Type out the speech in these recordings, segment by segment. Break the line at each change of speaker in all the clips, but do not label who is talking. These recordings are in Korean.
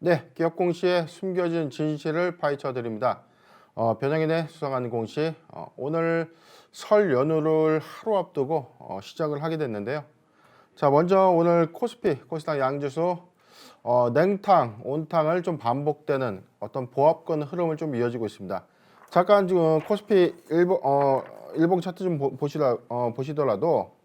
네, 기업 공시의 숨겨진 진실을 파헤쳐 드립니다. 변형인의 수상한 공시. 오늘 설 연휴를 하루 앞두고 시작을 하게 됐는데요. 자, 먼저 오늘 코스닥 양지수 냉탕, 온탕을 좀 반복되는 어떤 보합권 흐름을 좀 이어지고 있습니다. 잠깐 지금 코스피 일봉 차트 좀 보시더라도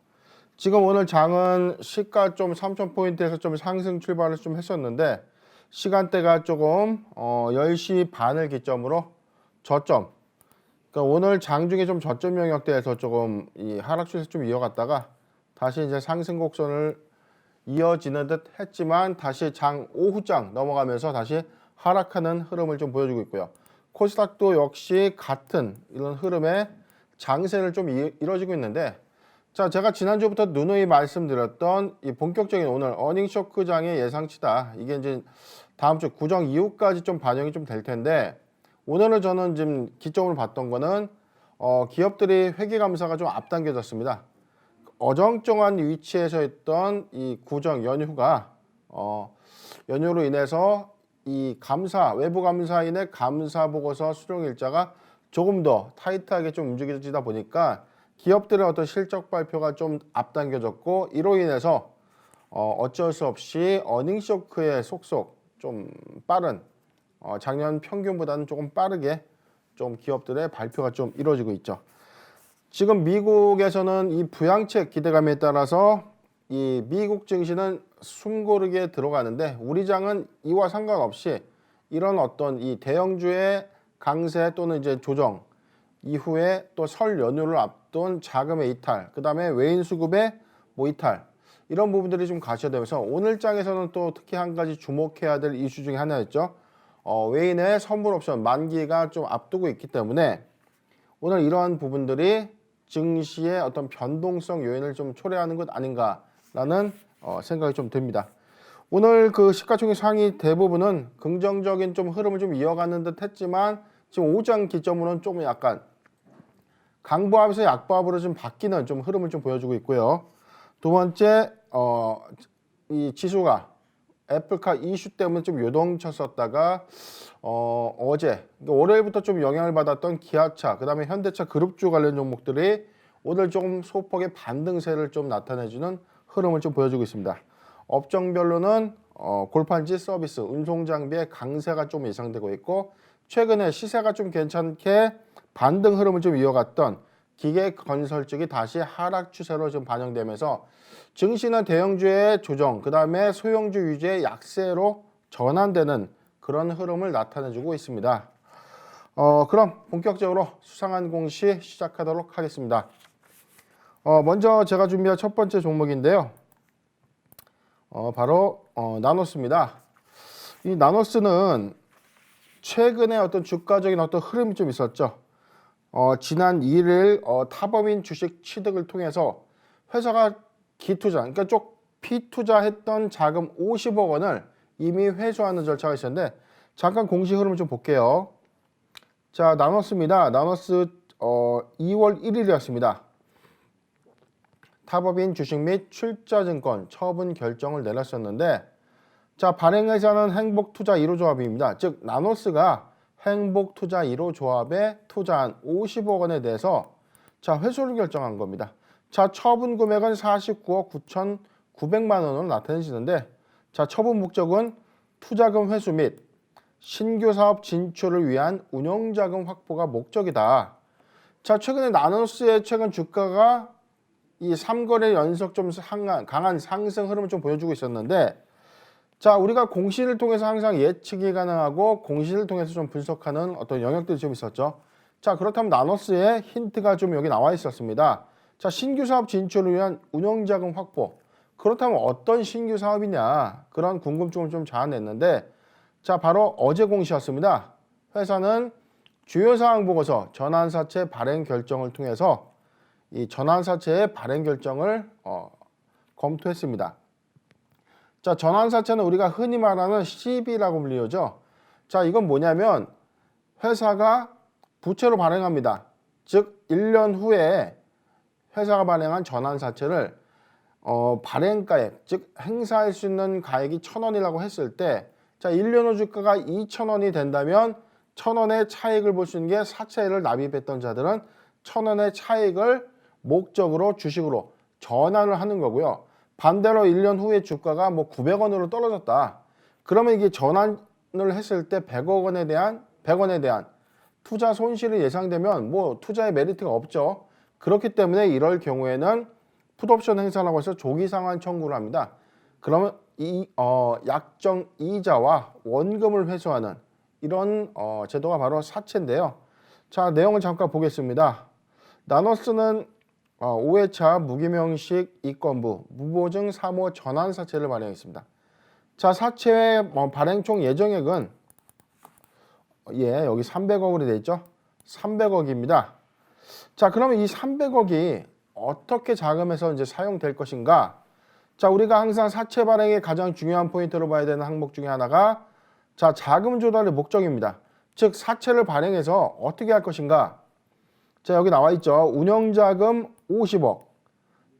지금 오늘 장은 시가 좀 3,000포인트에서 좀 상승 출발을 좀 했었는데 시간대가 조금 10시 반을 기점으로 저점, 그러니까 오늘 장중에 좀 저점 영역대에서 조금 이 하락 추세 좀 이어갔다가 다시 이제 상승 곡선을 이어지는 듯 했지만 다시 장 오후장 넘어가면서 다시 하락하는 흐름을 좀 보여주고 있고요. 코스닥도 역시 같은 이런 흐름의 장세를 좀 이뤄지고 있는데, 자, 제가 지난주부터 누누이 말씀드렸던 이 본격적인 오늘 어닝 쇼크장의 예상치다. 이게 이제 다음 주 구정 이후까지 좀 반영이 좀 될 텐데, 오늘은 저는 지금 기점으로 봤던 거는 기업들이 회계감사가 좀 앞당겨졌습니다. 어정쩡한 위치에서 있던 이 구정 연휴가 연휴로 인해서 이 외부 감사인의 감사 보고서 수령 일자가 조금 더 타이트하게 좀 움직여지다 보니까 기업들의 어떤 실적 발표가 좀 앞당겨졌고, 이로 인해서 어쩔 수 없이 어닝 쇼크의 속속 좀 빠른 작년 평균보다는 조금 빠르게 좀 기업들의 발표가 좀 이루어지고 있죠. 지금 미국에서는 이 부양책 기대감에 따라서 이 미국 증시는 숨고르게 들어가는데, 우리 장은 이와 상관없이 이런 어떤 이 대형주의 강세 또는 이제 조정 이후에 또 설 연휴를 앞둔 자금의 이탈, 그 다음에 외인 수급의 이탈, 이런 부분들이 좀 가셔되면서 오늘 장에서는 또 특히 한 가지 주목해야 될 이슈 중에 하나였죠. 외인의 선물 옵션 만기가 좀 앞두고 있기 때문에 오늘 이러한 부분들이 증시의 어떤 변동성 요인을 좀 초래하는 것 아닌가라는 생각이 좀 듭니다. 오늘 그 시가총액 상위 대부분은 긍정적인 좀 흐름을 좀 이어가는 듯 했지만 지금 오장 기점으로는 조금 약간 강보합에서 약보합으로 좀 바뀌는 좀 흐름을 좀 보여주고 있고요. 두 번째, 이 지수가 애플카 이슈 때문에 좀 요동쳤었다가 어제 그러니까 월요일부터 좀 영향을 받았던 기아차, 그 다음에 현대차 그룹주 관련 종목들이 오늘 조금 소폭의 반등세를 좀 나타내주는 흐름을 좀 보여주고 있습니다. 업종별로는 골판지 서비스, 운송장비의 강세가 좀 예상되고 있고, 최근에 시세가 좀 괜찮게 반등 흐름을 좀 이어갔던 기계 건설 쪽이 다시 하락 추세로 좀 반영되면서 증시는 대형주의 조정, 그 다음에 소형주 위주의 약세로 전환되는 그런 흐름을 나타내주고 있습니다. 그럼 본격적으로 수상한 공시 시작하도록 하겠습니다. 먼저 제가 준비한 첫 번째 종목인데요. 바로 나노스입니다. 이 나노스는 최근에 어떤 주가적인 어떤 흐름이 좀 있었죠. 지난 2일 타법인 주식 취득을 통해서 회사가 기투자, 그러니까 쪽 피투자했던 자금 50억 원을 이미 회수하는 절차가 있었는데, 잠깐 공시 흐름을 좀 볼게요. 자, 나노스입니다. 나노스 2월 1일이었습니다. 타법인 주식 및 출자증권 처분 결정을 내렸었는데, 자, 발행회사는 행복투자 1호 조합입니다. 즉 나노스가 행복투자 1호 조합에 투자한 50억 원에 대해서 자, 회수를 결정한 겁니다. 자, 처분 금액은 49억 9,900만 원으로 나타내지는데, 자, 처분 목적은 투자금 회수 및 신규 사업 진출을 위한 운영자금 확보가 목적이다. 자, 최근에 나노스의 최근 주가가 이 3거래 연속 좀 강한 상승 흐름을 좀 보여주고 있었는데, 자, 우리가 공시를 통해서 항상 예측이 가능하고 공시를 통해서 좀 분석하는 어떤 영역들이 좀 있었죠. 자, 그렇다면 나노스의 힌트가 좀 여기 나와 있었습니다. 자, 신규 사업 진출을 위한 운영자금 확보. 그렇다면 어떤 신규 사업이냐, 그런 궁금증을 좀 자아냈는데, 자, 바로 어제 공시였습니다. 회사는 주요 사항 보고서 전환사채 발행 결정을 통해서 이 전환사채의 발행 결정을 검토했습니다. 자, 전환사채는 우리가 흔히 말하는 CB라고 불리죠. 자, 이건 뭐냐면 회사가 부채로 발행합니다. 즉 1년 후에 회사가 발행한 전환사채를 발행가액, 즉 행사할 수 있는 가액이 1,000원이라고 했을 때 자, 1년 후 주가가 2,000원이 된다면 1,000원의 차익을 볼 수 있는 게 사채를 납입했던 자들은 1,000원의 차익을 목적으로 주식으로 전환을 하는 거고요. 반대로 1년 후에 주가가 뭐 900원으로 떨어졌다. 그러면 이게 전환을 했을 때 100원에 대한 투자 손실이 예상되면 뭐 투자의 메리트가 없죠. 그렇기 때문에 이럴 경우에는 풋옵션 행사라고 해서 조기 상환 청구를 합니다. 그러면 약정 이자와 원금을 회수하는 이런 제도가 바로 사채인데요. 자, 내용을 잠깐 보겠습니다. 나노스는 5회차 무기명식 이권부 무보증 사모 전환 사채를 발행했습니다. 자, 사채의 발행 총 예정액은 여기 300억으로 되어 있죠. 300억입니다. 자, 그러면 이 300억이 어떻게 자금에서 이제 사용될 것인가? 자, 우리가 항상 사채 발행의 가장 중요한 포인트로 봐야 되는 항목 중에 하나가 자, 자금 조달의 목적입니다. 즉, 사채를 발행해서 어떻게 할 것인가? 자, 여기 나와 있죠. 운영자금 50억,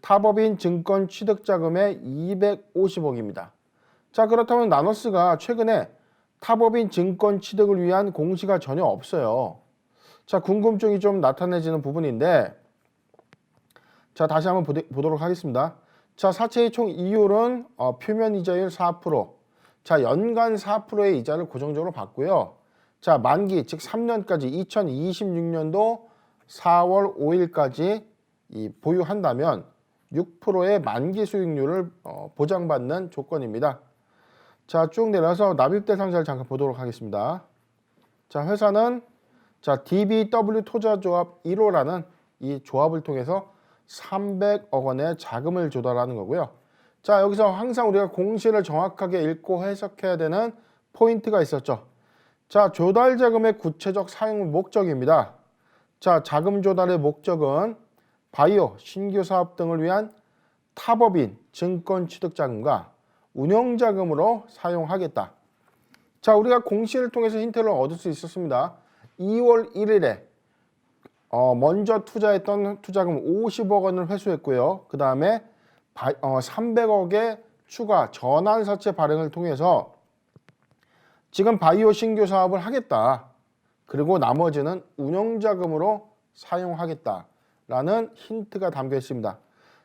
타법인 증권 취득자금의 250억입니다. 자, 그렇다면 나노스가 최근에 타법인 증권 취득을 위한 공시가 전혀 없어요. 자, 궁금증이 좀 나타내지는 부분인데 자, 다시 한번 보도록 하겠습니다. 자, 사채의 총 이율은 표면 이자율 4%. 자, 연간 4%의 이자를 고정적으로 받고요. 자, 만기 즉 3년까지 2026년도 4월 5일까지 보유한다면 6%의 만기 수익률을 보장받는 조건입니다. 자, 쭉 내려서 납입 대상자를 잠깐 보도록 하겠습니다. 자, 회사는 자, DBW 투자조합 1호라는 이 조합을 통해서 300억 원의 자금을 조달하는 거고요. 자, 여기서 항상 우리가 공시를 정확하게 읽고 해석해야 되는 포인트가 있었죠. 자, 조달 자금의 구체적 사용 목적입니다. 자, 자금 조달의 목적은 바이오, 신규 사업 등을 위한 타법인 증권 취득 자금과 운용 자금으로 사용하겠다. 자, 우리가 공시를 통해서 힌트를 얻을 수 있었습니다. 2월 1일에 먼저 투자했던 투자금 50억 원을 회수했고요. 그 다음에 300억의 추가 전환 사채 발행을 통해서 지금 바이오 신규 사업을 하겠다. 그리고 나머지는 운영자금으로 사용하겠다라는 힌트가 담겨 있습니다.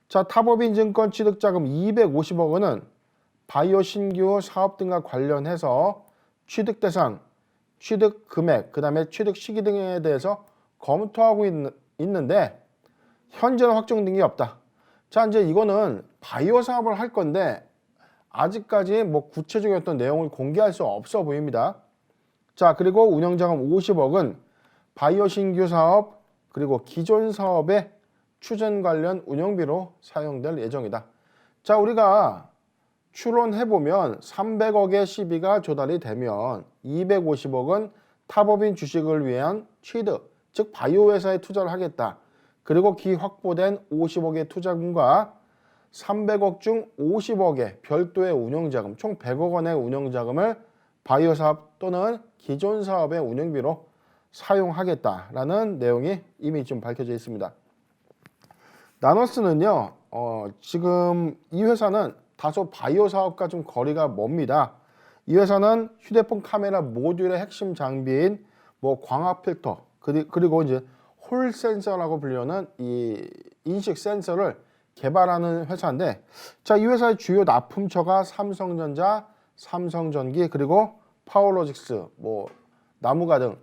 자, 타법인 증권 취득자금 250억 원은 바이오 신규 사업 등과 관련해서 취득 대상, 취득 금액, 그 다음에 취득 시기 등에 대해서 검토하고 있는데 현재는 확정된 게 없다. 자, 이제 이거는 바이오 사업을 할 건데 아직까지 뭐 구체적인 어떤 내용을 공개할 수 없어 보입니다. 자, 그리고 운영자금 50억은 바이오 신규 사업 그리고 기존 사업의 추진 관련 운영비로 사용될 예정이다. 자, 우리가 추론해보면 300억의 시비가 조달이 되면 250억은 타법인 주식을 위한 취득, 즉 바이오 회사에 투자를 하겠다. 그리고 기 확보된 50억의 투자금과 300억 중 50억의 별도의 운영자금, 총 100억 원의 운영자금을 바이오 사업 또는 기존 사업의 운영비로 사용하겠다라는 내용이 이미 좀 밝혀져 있습니다. 나노스는요, 지금 이 회사는 다소 바이오 사업과 좀 거리가 멉니다. 이 회사는 휴대폰 카메라 모듈의 핵심 장비인 뭐 광학 필터 그리고 이제 홀 센서라고 불리는 이 인식 센서를 개발하는 회사인데, 자, 이 회사의 주요 납품처가 삼성전자, 삼성전기 그리고 파워로직스, 뭐 나무가 등,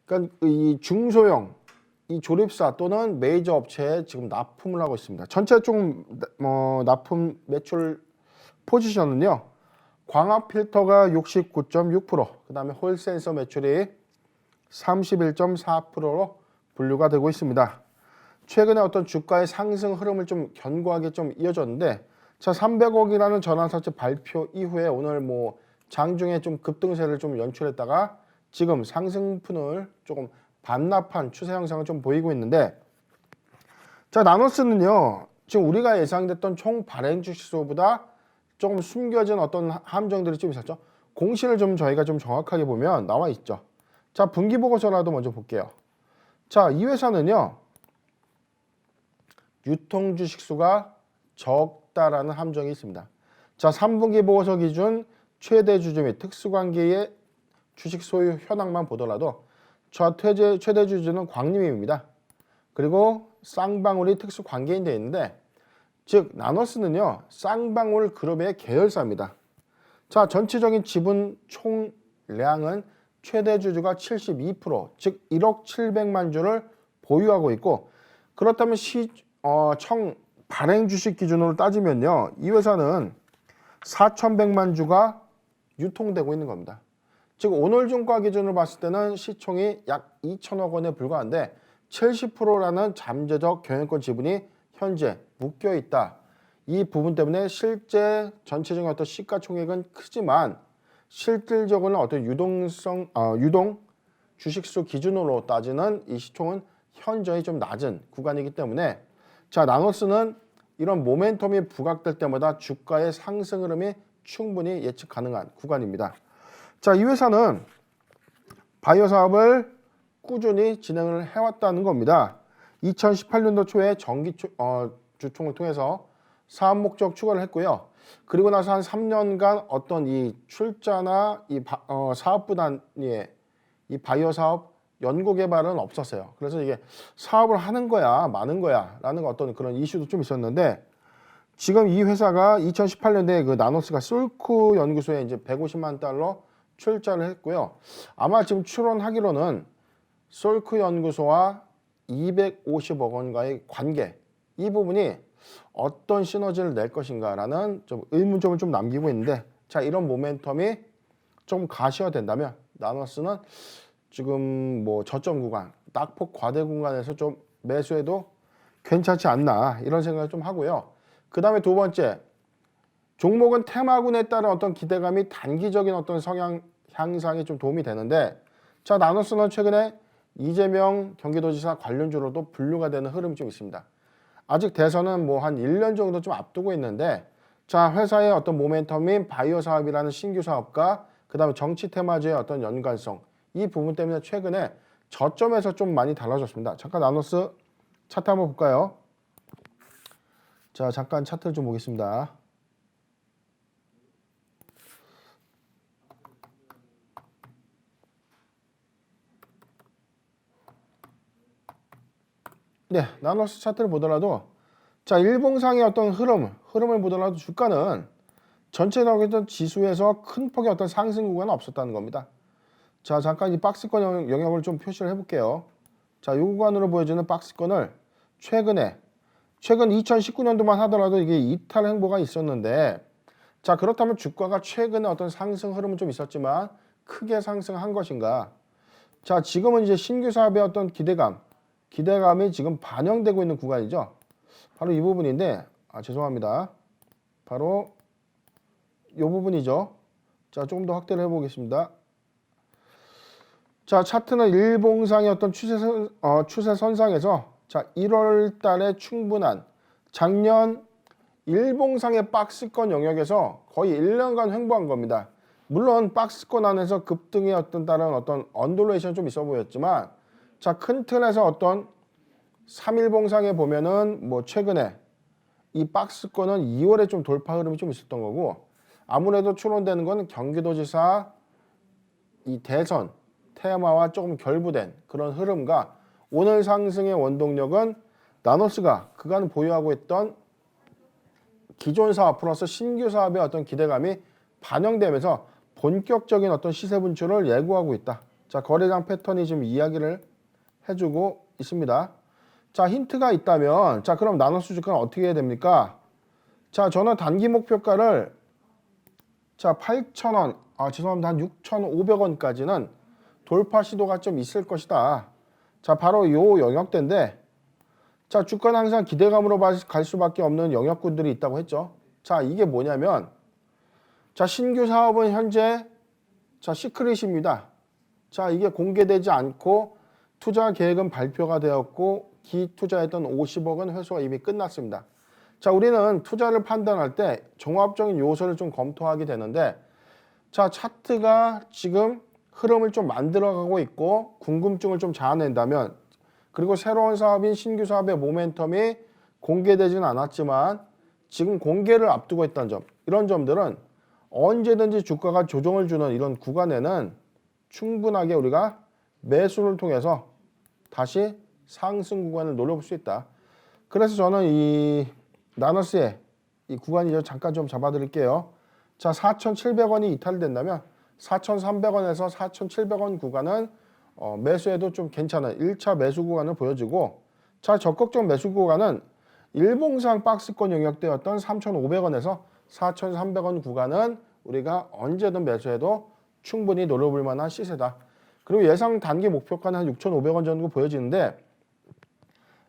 그러니까 이 중소형 이 조립사 또는 메이저 업체에 지금 납품을 하고 있습니다. 전체 총 납품 매출 포지션은요, 광학 필터가 69.6%, 그 다음에 홀 센서 매출이 31.4%로 분류가 되고 있습니다. 최근에 어떤 주가의 상승 흐름을 좀 견고하게 좀 이어졌는데, 자, 300억이라는 전환사채 발표 이후에 오늘 뭐 장중에 좀 급등세를 좀 연출했다가 지금 상승분을 조금 반납한 추세 형상을 좀 보이고 있는데, 자, 나노스는요, 지금 우리가 예상됐던 총 발행 주식수보다 조금 숨겨진 어떤 함정들이 좀 있었죠. 공시를 좀 저희가 좀 정확하게 보면 나와 있죠. 자, 분기 보고서라도 먼저 볼게요. 자, 이 회사는요, 유통 주식수가 적다라는 함정이 있습니다. 자, 3분기 보고서 기준 최대 주주 및 특수관계의 주식 소유 현황만 보더라도 최대 주주는 광림입니다. 그리고 쌍방울이 특수관계인 데 있는데, 즉 나너스는요 쌍방울 그룹의 계열사입니다. 자, 전체적인 지분 총량은 최대 주주가 72%, 즉 1억 700만 주를 보유하고 있고, 그렇다면 총 발행 주식 기준으로 따지면요 이 회사는 4,100만 주가 유통되고 있는 겁니다. 즉 오늘 종가 기준으로 봤을 때는 시총이 약 2천억 원에 불과한데 70%라는 잠재적 경영권 지분이 현재 묶여 있다. 이 부분 때문에 실제 전체적인 어떤 시가총액은 크지만 실질적으로는 어떤 유동 주식수 기준으로 따지는 이 시총은 현저히 좀 낮은 구간이기 때문에, 자, 나노스는 이런 모멘텀이 부각될 때마다 주가의 상승 흐름이 충분히 예측 가능한 구간입니다. 자, 이 회사는 바이오 사업을 꾸준히 진행을 해왔다는 겁니다. 2018년도 초에 정기 주총을 통해서 사업 목적 추가를 했고요. 그리고 나서 한 3년간 어떤 이 출자나 이 사업부 단위의 이 바이오 사업 연구 개발은 없었어요. 그래서 이게 사업을 하는 거야, 마는 거야 라는 어떤 그런 이슈도 좀 있었는데, 지금 이 회사가 2018년도에 그 나노스가 솔쿠 연구소에 이제 150만 달러 출자를 했고요. 아마 지금 추론하기로는 솔쿠 연구소와 250억 원과의 관계, 이 부분이 어떤 시너지를 낼 것인가라는 좀 의문점을 좀 남기고 있는데, 자, 이런 모멘텀이 좀 가시화된다면 나노스는 지금 뭐 저점 구간, 낙폭 과대 구간에서 좀 매수해도 괜찮지 않나 이런 생각을 좀 하고요. 그 다음에 두 번째, 종목은 테마군에 따른 어떤 기대감이 단기적인 어떤 성향 향상에 좀 도움이 되는데, 자, 나노스는 최근에 이재명 경기도지사 관련주로도 분류가 되는 흐름이 좀 있습니다. 아직 대선은 뭐 한 1년 정도 좀 앞두고 있는데, 자, 회사의 어떤 모멘텀인 바이오 사업이라는 신규 사업과 그 다음에 정치 테마주의 어떤 연관성, 이 부분 때문에 최근에 저점에서 좀 많이 달라졌습니다. 잠깐 나노스 차트 한번 볼까요? 자, 잠깐 차트를 좀 보겠습니다. 네, 나노스 차트를 보더라도, 자, 일봉상의 어떤 흐름을 보더라도 주가는 전체적인 지수에서 큰 폭의 어떤 상승 구간은 없었다는 겁니다. 자, 잠깐 이 박스권 영역을 좀 표시를 해볼게요. 자, 이 구간으로 보여주는 박스권을 최근 2019년도만 하더라도 이게 이탈 행보가 있었는데, 자, 그렇다면 주가가 최근에 어떤 상승 흐름은 좀 있었지만 크게 상승한 것인가? 자, 지금은 이제 신규 사업의 어떤 기대감이 지금 반영되고 있는 구간이죠. 바로 이 부분인데, 죄송합니다. 바로 이 부분이죠. 자, 조금 더 확대를 해보겠습니다. 자, 차트는 일봉상의 어떤 추세선상에서, 자, 1월 달에 충분한 작년 일봉상의 박스권 영역에서 거의 1년간 횡보한 겁니다. 물론 박스권 안에서 급등의 어떤 다른 어떤 언더레이션이 좀 있어 보였지만, 자, 큰 틀에서 어떤 3일봉상에 보면은 뭐 최근에 이 박스권은 2월에 좀 돌파 흐름이 좀 있었던 거고, 아무래도 추론되는 건 경기도지사 이 대선 테마와 조금 결부된 그런 흐름과 오늘 상승의 원동력은 나노스가 그간 보유하고 있던 기존 사업 플러스 신규 사업의 어떤 기대감이 반영되면서 본격적인 어떤 시세 분출을 예고하고 있다. 자, 거래량 패턴이 지금 이야기를 해주고 있습니다. 자, 힌트가 있다면, 자, 그럼 나노스 주가는 어떻게 해야 됩니까? 자, 저는 단기 목표가를, 자, 8,000원, 죄송합니다. 한 6,500원까지는 돌파 시도가 좀 있을 것이다. 자, 바로 요 영역대인데, 자, 주가는 항상 기대감으로 갈 수밖에 없는 영역군들이 있다고 했죠. 자, 이게 뭐냐면, 자, 신규 사업은 현재, 자, 시크릿입니다. 자, 이게 공개되지 않고 투자 계획은 발표가 되었고 기투자했던 50억은 회수가 이미 끝났습니다. 자, 우리는 투자를 판단할 때 종합적인 요소를 좀 검토하게 되는데, 자, 차트가 지금 흐름을 좀 만들어가고 있고 궁금증을 좀 자아낸다면, 그리고 새로운 사업인 신규 사업의 모멘텀이 공개되지는 않았지만 지금 공개를 앞두고 있다는 점, 이런 점들은 언제든지 주가가 조정을 주는 이런 구간에는 충분하게 우리가 매수를 통해서 다시 상승 구간을 노려볼 수 있다. 그래서 저는 이 나너스의 이 구간이 잠깐 좀 잡아드릴게요. 자, 4,700원이 이탈된다면 4,300원에서 4,700원 구간은 매수해도 좀 괜찮은 1차 매수 구간을 보여주고, 자, 적극적 매수 구간은 일봉상 박스권 영역대였던 3,500원에서 4,300원 구간은 우리가 언제든 매수해도 충분히 노려볼 만한 시세다. 그리고 예상 단기 목표가는 한 6,500원 정도 보여지는데,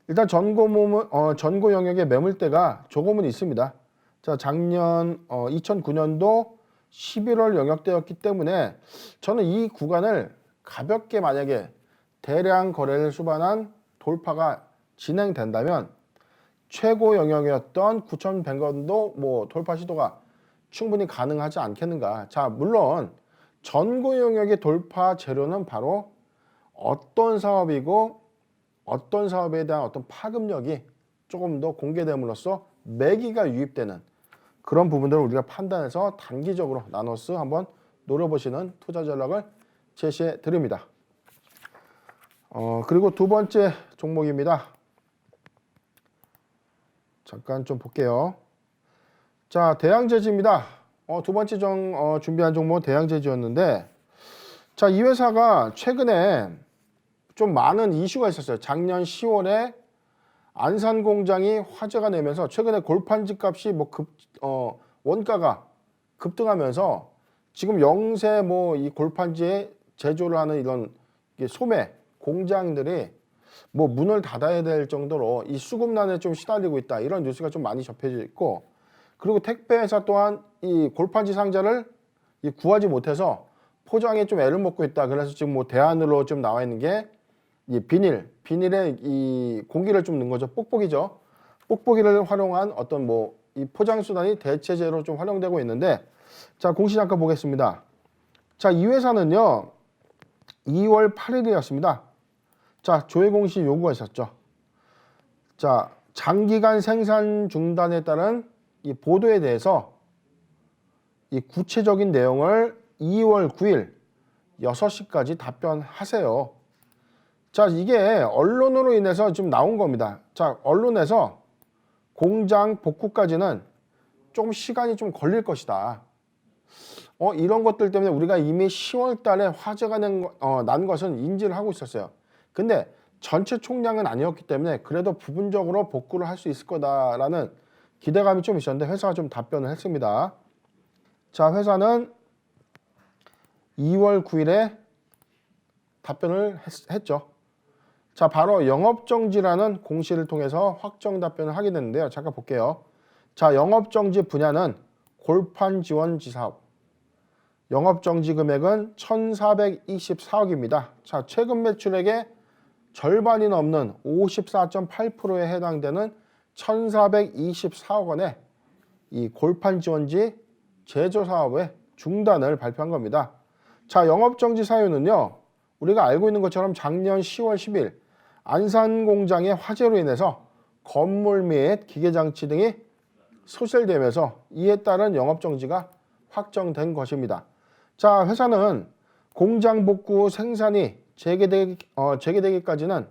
일단 전고 영역의 매물대가 조금은 있습니다. 자, 작년 2009년도 11월 영역대였기 때문에 저는 이 구간을 가볍게 만약에 대량 거래를 수반한 돌파가 진행된다면 최고 영역이었던 9,100원도 뭐 돌파 시도가 충분히 가능하지 않겠는가. 자, 물론 전고 영역의 돌파 재료는 바로 어떤 사업이고 어떤 사업에 대한 어떤 파급력이 조금 더 공개됨으로써 매기가 유입되는 그런 부분들을 우리가 판단해서 단기적으로 나노스 한번 노려보시는 투자 전략을 제시해 드립니다. 그리고 두 번째 종목입니다. 잠깐 좀 볼게요. 자, 대양제지입니다. 두 번째 준비한 종목은 대양제지였는데, 자, 이 회사가 최근에 좀 많은 이슈가 있었어요. 작년 10월에 안산 공장이 화재가 내면서 최근에 골판지 값이 원가가 급등하면서 지금 영세 이 골판지에 제조를 하는 이런 소매 공장들이 문을 닫아야 될 정도로 이 수급난에 좀 시달리고 있다. 이런 뉴스가 좀 많이 접해져 있고, 그리고 택배 회사 또한 이 골판지 상자를 구하지 못해서 포장에 좀 애를 먹고 있다. 그래서 지금 대안으로 좀 나와 있는 게 이 비닐에 이 공기를 좀 넣은 거죠. 뽁뽁이죠. 뽁뽁이를 활용한 어떤 이 포장 수단이 대체제로 좀 활용되고 있는데, 자, 공시 잠깐 보겠습니다. 자, 이 회사는요 2월 8일이었습니다. 자, 조회 공시 요구가 있었죠. 자, 장기간 생산 중단에 따른 이 보도에 대해서 이 구체적인 내용을 2월 9일 6시까지 답변하세요. 자, 이게 언론으로 인해서 지금 나온 겁니다. 자, 언론에서 공장 복구까지는 조금 시간이 좀 걸릴 것이다. 이런 것들 때문에 우리가 이미 10월 달에 화재가 난 것은 인지를 하고 있었어요. 근데 전체 총량은 아니었기 때문에 그래도 부분적으로 복구를 할 수 있을 거다라는 기대감이 좀 있었는데 회사가 좀 답변을 했습니다. 자, 회사는 2월 9일에 답변을 했죠. 자, 바로 영업정지라는 공시를 통해서 확정 답변을 하게 됐는데요. 잠깐 볼게요. 자, 영업정지 분야는 골판지원지 사업. 영업정지 금액은 1,424억입니다. 자, 최근 매출액의 절반이 넘는 54.8%에 해당되는 1,424억 원의 이 골판지원지 제조 사업의 중단을 발표한 겁니다. 자, 영업정지 사유는요, 우리가 알고 있는 것처럼 작년 10월 10일 안산 공장의 화재로 인해서 건물 및 기계장치 등이 소실되면서 이에 따른 영업정지가 확정된 것입니다. 자, 회사는 공장 복구 생산이 재개되기까지는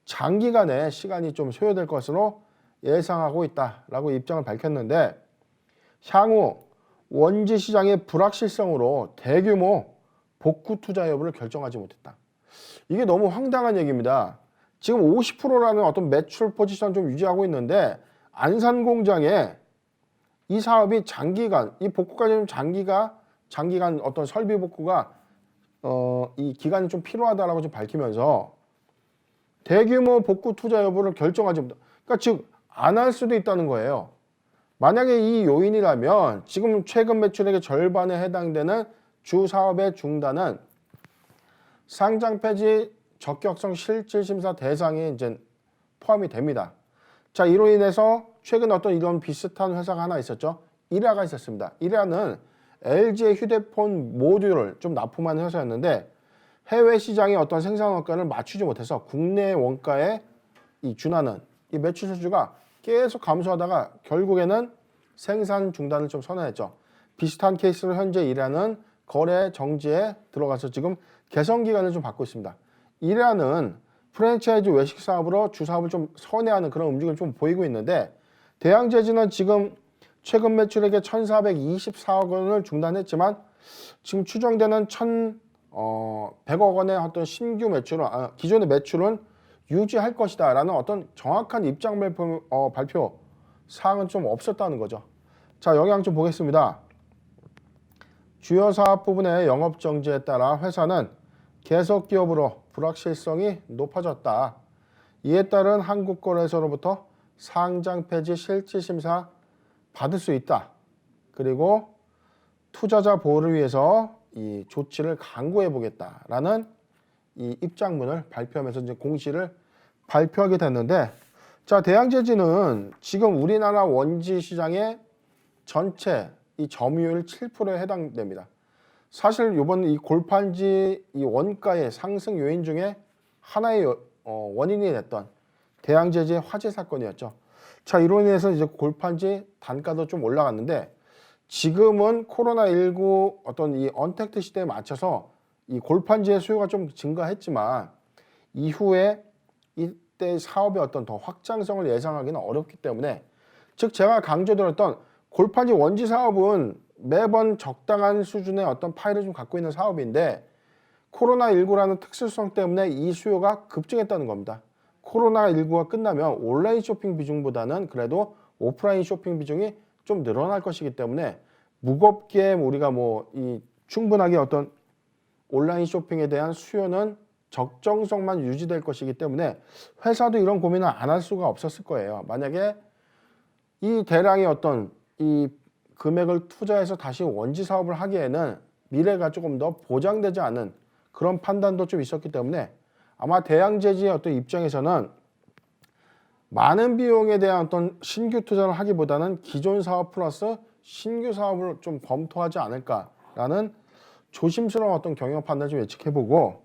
장기간의 시간이 좀 소요될 것으로 예상하고 있다라고 입장을 밝혔는데, 향후 원지 시장의 불확실성으로 대규모 복구 투자 여부를 결정하지 못했다. 이게 너무 황당한 얘기입니다. 지금 50%라는 어떤 매출 포지션 좀 유지하고 있는데 안산 공장에 이 사업이 장기간, 이 복구까지 좀 장기간 어떤 설비 복구가 이 기간이 좀 필요하다라고 좀 밝히면서 대규모 복구 투자 여부를 결정하지 못한다. 그러니까 즉 안 할 수도 있다는 거예요. 만약에 이 요인이라면 지금 최근 매출액의 절반에 해당되는 주 사업의 중단은 상장 폐지 적격성 실질 심사 대상에 이제 포함이 됩니다. 자, 이로 인해서 최근 어떤 이런 비슷한 회사가 하나 있었죠. 이라가 있었습니다. 이라는 LG의 휴대폰 모듈을 좀 납품하는 회사였는데 해외 시장의 어떤 생산 원가를 맞추지 못해서 국내 원가에 이 준하는 이 매출 수주가 계속 감소하다가 결국에는 생산 중단을 좀 선언했죠. 비슷한 케이스로 현재 이란은 거래 정지에 들어가서 지금 개선 기간을 좀 받고 있습니다. 이란은 프랜차이즈 외식 사업으로 주사업을 좀 선회하는 그런 움직임을 좀 보이고 있는데, 대양제지는 지금 최근 매출액의 1,424억 원을 중단했지만 지금 추정되는 1,100억 원의 어떤 신규 매출은 기존의 매출은 유지할 것이다 라는 어떤 정확한 입장 발표 사항은 좀 없었다는 거죠. 자, 영향 좀 보겠습니다. 주요 사업 부분의 영업 정지에 따라 회사는 계속 기업으로 불확실성이 높아졌다. 이에 따른 한국거래소로부터 상장 폐지 실질 심사 받을 수 있다. 그리고 투자자 보호를 위해서 이 조치를 강구해 보겠다라는 이 입장문을 발표하면서 이제 공시를 발표하게 됐는데, 자, 대양제지는 지금 우리나라 원지 시장의 전체 이 점유율 7%에 해당됩니다. 사실 이번 이 골판지 이 원가의 상승 요인 중에 하나의 원인이 됐던 대양제지의 화재 사건이었죠. 자, 이로 인해서 이제 골판지 단가도 좀 올라갔는데, 지금은 코로나19 어떤 이 언택트 시대에 맞춰서 이 골판지의 수요가 좀 증가했지만 이후에 이때 사업의 어떤 더 확장성을 예상하기는 어렵기 때문에, 즉 제가 강조드렸던 골판지 원지 사업은 매번 적당한 수준의 어떤 파일을 좀 갖고 있는 사업인데, 코로나19라는 특수성 때문에 이 수요가 급증했다는 겁니다. 코로나19가 끝나면 온라인 쇼핑 비중보다는 그래도 오프라인 쇼핑 비중이 좀 늘어날 것이기 때문에 무겁게 우리가 이 충분하게 어떤 온라인 쇼핑에 대한 수요는 적정성만 유지될 것이기 때문에 회사도 이런 고민을 안 할 수가 없었을 거예요. 만약에 이 대량의 어떤 이 금액을 투자해서 다시 원지 사업을 하기에는 미래가 조금 더 보장되지 않은 그런 판단도 좀 있었기 때문에 아마 대양제지의 어떤 입장에서는 많은 비용에 대한 어떤 신규 투자를 하기보다는 기존 사업 플러스 신규 사업을 좀 검토하지 않을까라는 조심스러운 어떤 경영 판단을 좀 예측해보고,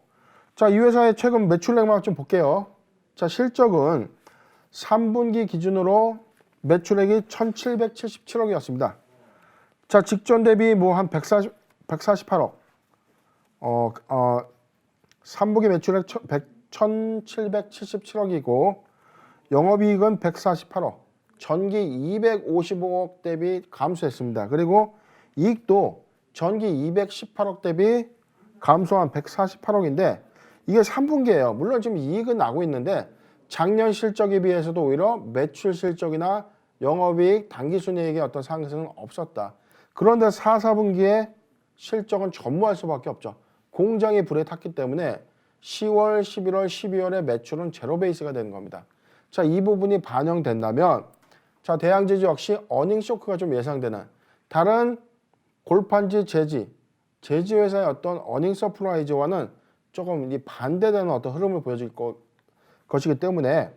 자, 이 회사의 최근 매출액만 좀 볼게요. 자, 실적은 3분기 기준으로 매출액이 1,777억이었습니다. 자, 직전 대비 한 148억. 3분기 매출액 1,777억이고 영업이익은 148억. 전기 255억 대비 감소했습니다. 그리고 이익도 전기 218억 대비 감소한 148억인데 이게 3분기예요. 물론 지금 이익은 나고 있는데 작년 실적에 비해서도 오히려 매출 실적이나 영업이익, 당기순이익의 어떤 상승은 없었다. 그런데 4, 4분기에 실적은 전무할 수밖에 없죠. 공장이 불에 탔기 때문에 10월, 11월, 12월의 매출은 제로 베이스가 되는 겁니다. 자, 이 부분이 반영된다면 자, 대양제지 역시 어닝 쇼크가 좀 예상되는, 다른 골판지 제지 회사의 어떤 어닝 서프라이즈와는 조금 반대되는 어떤 흐름을 보여줄 것이기 때문에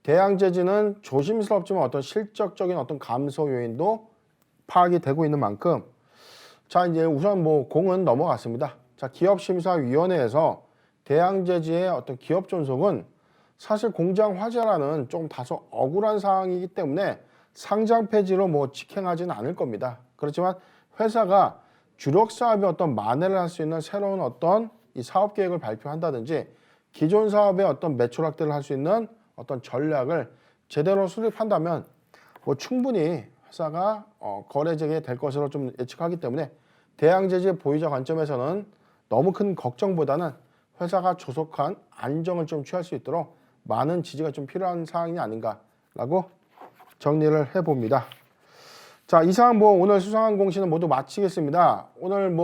대양제지는 조심스럽지만 어떤 실적적인 어떤 감소 요인도 파악이 되고 있는 만큼, 자, 이제 우선 공은 넘어갔습니다. 자, 기업심사위원회에서 대양제지의 어떤 기업 존속은 사실 공장 화재라는 조금 다소 억울한 상황이기 때문에 상장 폐지로 직행하지는 않을 겁니다. 그렇지만 회사가 주력 사업의 어떤 만회를 할 수 있는 새로운 어떤 이 사업 계획을 발표한다든지 기존 사업의 어떤 매출 확대를 할 수 있는 어떤 전략을 제대로 수립한다면 충분히 회사가 거래 재개될 것으로 좀 예측하기 때문에 대양제지 보유자 관점에서는 너무 큰 걱정보다는 회사가 조속한 안정을 좀 취할 수 있도록 많은 지지가 좀 필요한 사항이 아닌가라고 정리를 해봅니다. 자, 이상 오늘 수상한 공시는 모두 마치겠습니다. 오늘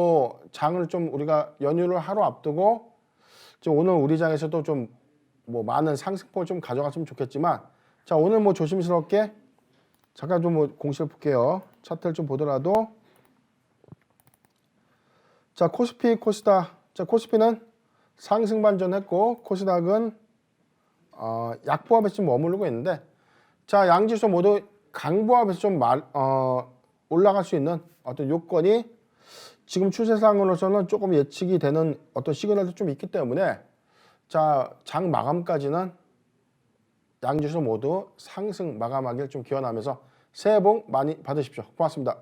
장을 좀 우리가 연휴를 하루 앞두고 좀 오늘 우리 장에서도 좀 많은 상승폭을 좀 가져갔으면 좋겠지만, 자, 오늘 조심스럽게 잠깐 좀 공시를 볼게요. 차트를 좀 보더라도, 자, 코스피, 코스닥. 자, 코스피는 상승 반전했고 코스닥은 약보합에서 좀 머무르고 있는데, 자, 양지수 모두 강보합에서 좀 올라갈 수 있는 어떤 요건이 지금 추세상으로서는 조금 예측이 되는 어떤 시그널도 좀 있기 때문에, 자, 장 마감까지는 양지수 모두 상승 마감하길 좀 기원하면서 새해 복 많이 받으십시오. 고맙습니다.